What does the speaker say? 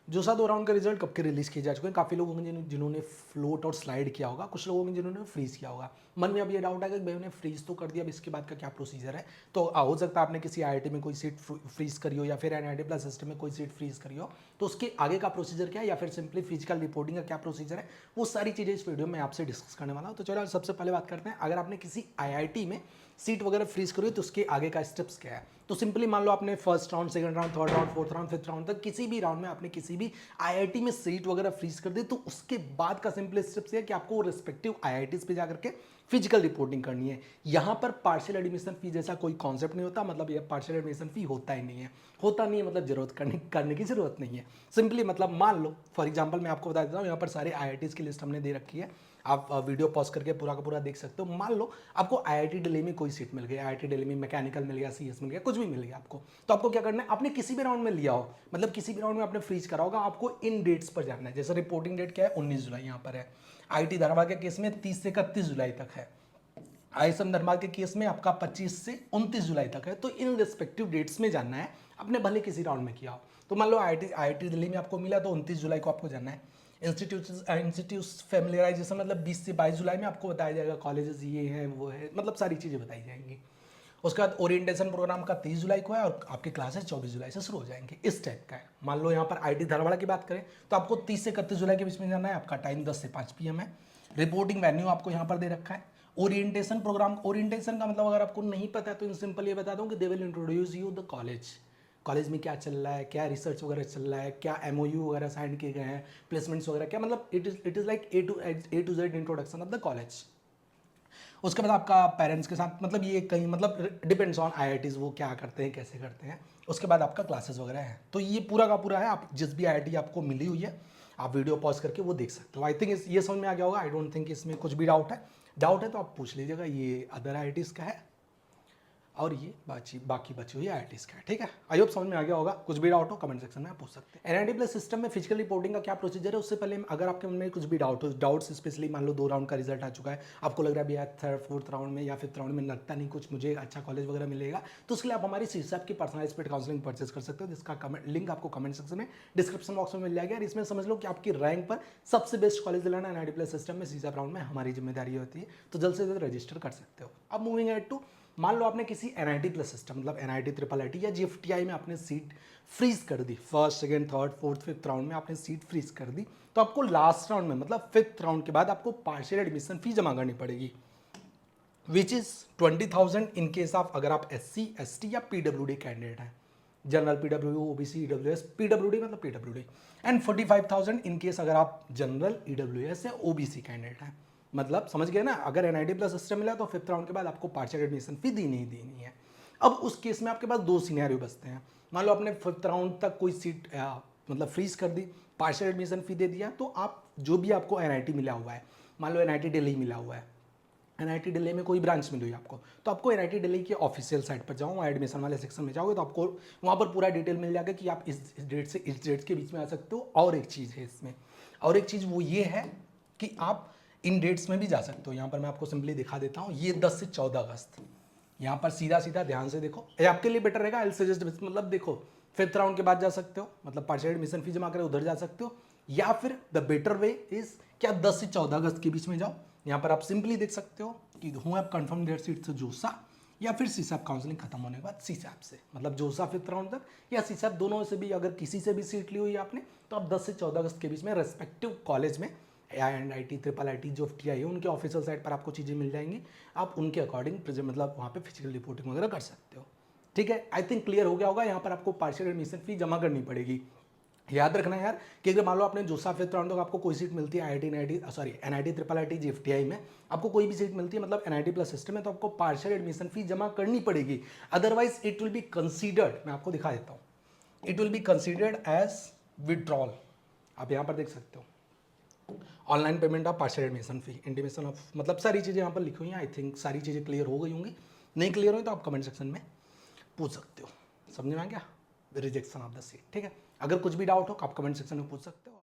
जोसा 2 राउंड का रिजल्ट कब के रिलीज किए जा चुके हैं। काफ़ी लोग होंगे जिन्होंने फ्लोट और स्लाइड किया होगा, कुछ लोग होंगे जिन्होंने फ्रीज किया होगा। मन में अब ये डाउट है कि भाई उन्हें फ्रीज तो कर दिया, अब इसके बाद का क्या प्रोसीजर है। तो हो सकता है आपने किसी आईआईटी में कोई सीट फ्रीज करी हो या फिर एनआईटी प्लस सिस्टम में कोई सीट फ्रीज करी हो, तो उसके आगे का प्रोसीजर क्या है या फिर सिंपली फिजिकल रिपोर्टिंग का क्या प्रोसीजर है, वो सारी चीज़ें इस वीडियो में आपसे डिस्कस करने वाला हूँ। तो चलो सबसे पहले बात करते हैं, अगर आपने किसी आईआईटी में सीट वगैरह फ्रीज करी तो उसके आगे का स्टेप्स क्या है। तो सिंपली मान लो आपने first round, second round, third round, fourth round, fifth round तक किसी भी राउंड में आपने किसी भी आईआईटी में सीट वगैरह फ्रीज कर दी, तो उसके बाद का सिंपल स्टेप्स है कि आपको रिस्पेक्टिव आईआईटीज पे जाकर के फिजिकल रिपोर्टिंग करनी है। यहां पर पार्शियल एडमिशन फी जैसा कोई कॉन्सेप्ट नहीं होता, मतलब ये पार्शियल एडमिशन फी होता ही नहीं है। होता नहीं है मतलब जरूरत करने की जरूरत नहीं है। सिंपली मतलब मान लो फॉर एग्जांपल मैं आपको बता देता हूँ, यहाँ पर सारे आईआईटीज की लिस्ट हमने दे रखी है, आप वीडियो पॉज करके पूरा का पूरा देख सकते हो। मान लो आपको आईआईटी दिल्ली में कोई सीट मिल गई, आईआईटी दिल्ली में मैकेनिकल मिल गया, सीएस मिल गया, कुछ भी मिल गया आपको, तो आपको क्या करना है, आपने किसी भी राउंड में लिया हो, मतलब किसी भी राउंड में आपने फ्रीज करा होगा, आपको इन डेट्स पर जाना है। जैसे रिपोर्टिंग डेट क्या है, 19 जुलाई यहाँ पर है। आईआईटी धनबाद के केस में 30 से 31 जुलाई तक है। आईएसएम धनबाद के केस में आपका 25 से 29 जुलाई तक है। तो इन रिस्पेक्टिव डेट्स में जानना है, आपने भले किसी राउंड में किया हो। तो मान लो आईआईटी दिल्ली में आपको मिला तो 29 जुलाई को आपको जाना है। इंस्टीट्यूट फैमिलियराइजेशन मतलब 20 से 22 जुलाई में आपको बताया जाएगा कॉलेजेस ये हैं वो है, मतलब सारी चीज़ें बताई जाएंगी। उसके बाद ओरिएंटेशन प्रोग्राम का 30 जुलाई को है और आपके क्लासेस 24 जुलाई से शुरू हो जाएंगे, इस टाइप का है। मान लो यहाँ पर आईटी धारवाड़ा की बात करें तो आपको 30 से 31 जुलाई के बीच में जाना है, आपका टाइम 10 से 5 PM है। रिपोर्टिंग वेन्यू आपको यहाँ पर दे रखा है। ओरिएंटेशन प्रोग्राम, ओरिएंटेशन का मतलब अगर आपको नहीं पता है तो इन सिंपल ये बता दूँ कि they will introduce you the college, college में क्या चल रहा है, क्या रिसर्च वगैरह चल रहा है, क्या एमओयू वगैरह साइन किए गए हैं, प्लेसमेंट्स वगैरह क्या, मतलब it is like A to Z introduction of the college. उसके बाद आपका पेरेंट्स के साथ, मतलब ये कहीं मतलब डिपेंड्स ऑन आईआईटीज़ वो क्या करते हैं कैसे करते हैं। उसके बाद आपका क्लासेस वगैरह है। तो ये पूरा का पूरा है, आप जिस भी आईआईटी आपको मिली हुई है आप वीडियो पॉज करके वो देख सकते हो। आई थिंक ये समझ में आ गया होगा। आई डोंट थिंक इसमें कुछ भी डाउट है तो आप पूछ लीजिएगा। ये अदर आईआईटीज़ का है और ये बाकी बची हुई आईआईटीज़ का है। ठीक है, आई होप समझ में आ गया होगा। कुछ भी डाउट हो कमेंट सेक्शन में आप पूछ सकते हैं। एनआईटी प्लस सिस्टम में फिजिकल रिपोर्टिंग का क्या प्रोसीजर है, उससे पहले अगर आपके मन में कुछ भी डाउट्स स्पेशली मान लो 2 राउंड का रिजल्ट आ चुका है, आपको लग रहा है भैया थर्ड फोर्थ राउंड में या फिफ्थ राउंड में लगता नहीं कुछ मुझे अच्छा कॉलेज वगैरह मिलेगा, तो उसके लिए आप हमारी सीसैप की पर्सनलाइज्ड पेड काउंसलिंग परचेज कर सकते हो, जिसका लिंक आपको कमेंट सेक्शन में डिस्क्रिप्शन बॉक्स में मिल जाएगा। और इसमें समझ लो कि आपकी रैंक पर सबसे बेस्ट कॉलेज दिलाना एनआईटी प्लस सिस्टम में सीसैप राउंड में हमारी जिम्मेदारी होती है। तो जल्द से जल्द रजिस्टर कर सकते हो। अब मूविंग एड टू, मान लो आपने किसी एनआईटी प्लस सिस्टम मतलब एनआईटी ट्रिपल आईटी या जीएफटीआई में आपने सीट फ्रीज कर दी, first second third fourth fifth round में आपने सीट फ्रीज कर दी, तो आपको लास्ट राउंड में मतलब फिफ्थ राउंड के बाद आपको पार्शियल एडमिशन फी जमा करनी पड़ेगी, which is 20,000 in case of अगर आप SC ST या PWD कैंडिडेट हैं, general PWD OBC EWS, PWD मतलब PWD, एंड 45,000 इन केस अगर आप जनरल EWS या OBC कैंडिडेट हैं। मतलब समझ गए ना, अगर एनआईटी प्लस सिस्टम मिला तो फिफ्थ राउंड के बाद आपको पार्शियल एडमिशन फी देनी ही देनी है। अब उस केस में आपके पास 2 सिनेरियो बचते हैं। मान लो आपने फिफ्थ राउंड तक कोई सीट मतलब फ्रीज कर दी, पार्शियल एडमिशन फी दे दिया, तो आप जो भी आपको एनआईटी मिला हुआ है, मान लो एनआईटी दिल्ली मिला हुआ है, एनआईटी दिल्ली में कोई ब्रांच मिली हुई आपको, तो आपको एनआईटी दिल्ली के ऑफिशियल साइट पर जाओ, एडमिशन वाले सेक्शन में जाओगे तो आपको वहाँ पर पूरा डिटेल मिल जाएगा कि आप इस डेट से इस डेट के बीच में आ सकते हो। और एक चीज़ है इसमें, और एक चीज़ वो ये है कि आप इन डेट्स में भी जा सकते हो। यहाँ पर मैं आपको सिंपली दिखा देता हूँ, ये 10 से 14 अगस्त, यहाँ पर सीधा सीधा ध्यान से देखो, ये आपके लिए बेटर रहेगा। आई सजेस्ट, मतलब देखो फिफ्थ राउंड के बाद जा सकते हो, मतलब पार्शियल एडमिशन फी जमा करें उधर जा सकते हो, या फिर द बेटर वे इज कि आप 10 से 14 अगस्त के बीच में जाओ। यहाँ पर आप सिंपली देख सकते हो कि हूँ आप कन्फर्म डेट सीट से जोसा या फिर सीसैप काउंसलिंग खत्म होने के बाद सीसैप से, मतलब जोसा फिफ्थ राउंड तक या सीसैप, दोनों से भी अगर किसी से भी सीट ली हुई है आपने, तो आप 10 से 14 अगस्त के बीच में रेस्पेक्टिव कॉलेज में एनआईटी ट्रिपल आईटी जो टीआई है उनके ऑफिशियल साइट पर आपको चीज़ें मिल जाएंगी। आप उनके अकॉर्डिंग मतलब वहाँ पे फिजिकल रिपोर्टिंग वगैरह कर सकते हो। ठीक है, आई थिंक क्लियर हो गया होगा। यहाँ पर आपको पार्शियल एडमिशन फी जमा करनी पड़ेगी। याद रखना यार कि अगर मान लो आपने जोसा फिफ्थ राउंड तक आपको कोई सीट मिलती है एनआईटी ट्रिपल आईटी जीएफटीआई में, आपको कोई भी सीट मिलती है मतलब एनआईटी प्लस सिस्टम में, तो आपको पार्शियल एडमिशन फी जमा करनी पड़ेगी। Otherwise it will be considered, मैं आपको दिखा देता हूँ, it will be considered as withdrawal. आप यहाँ पर देख सकते हो, online payment of partial admission fee, intimation of, मतलब सारी चीज़ें यहाँ पर लिखी हुई हैं। आई थिंक सारी चीज़ें क्लियर हो गई होंगी। नहीं क्लियर हुई तो आप कमेंट सेक्शन में पूछ सकते हो। समझ में आ गया, रिजेक्शन ऑफ द सीट। ठीक है, अगर कुछ भी डाउट हो आप कमेंट सेक्शन में पूछ सकते हो।